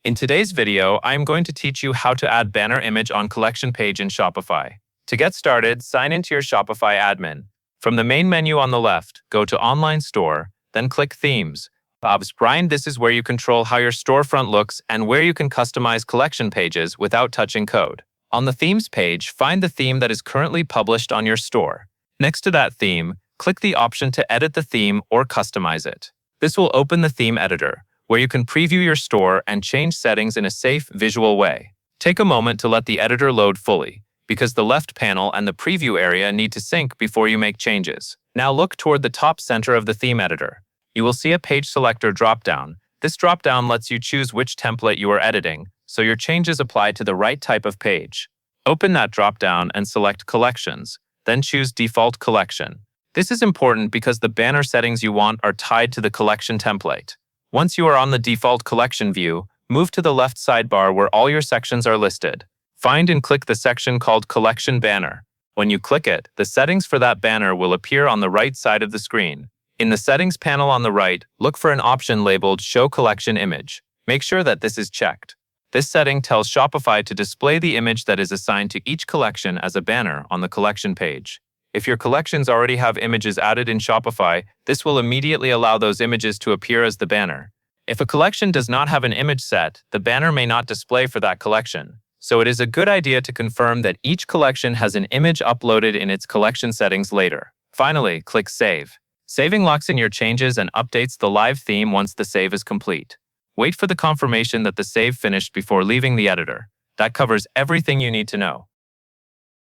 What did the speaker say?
In today's video, I am going to teach you how to add banner image on collection page in Shopify. To get started, sign into your Shopify admin. From the main menu on the left, go to Online Store, then click Themes. This is where you control how your storefront looks and where you can customize collection pages without touching code. On the Themes page, find the theme that is currently published on your store. Next to that theme, click the option to edit the theme or customize it. This will open the theme editor, where you can preview your store and change settings in a safe, visual way. Take a moment to let the editor load fully, because the left panel and the preview area need to sync before you make changes. Now look toward the top center of the theme editor. You will see a page selector dropdown. This dropdown lets you choose which template you are editing, so your changes apply to the right type of page. Open that dropdown and select Collections, then choose Default Collection. This is important because the banner settings you want are tied to the collection template. Once you are on the default collection view, move to the left sidebar where all your sections are listed. Find and click the section called Collection Banner. When you click it, the settings for that banner will appear on the right side of the screen. In the settings panel on the right, look for an option labeled Show Collection Image. Make sure that this is checked. This setting tells Shopify to display the image that is assigned to each collection as a banner on the collection page. If your collections already have images added in Shopify, this will immediately allow those images to appear as the banner. If a collection does not have an image set, the banner may not display for that collection. So it is a good idea to confirm that each collection has an image uploaded in its collection settings later. Finally, click Save. Saving locks in your changes and updates the live theme once the save is complete. Wait for the confirmation that the save finished before leaving the editor. That covers everything you need to know.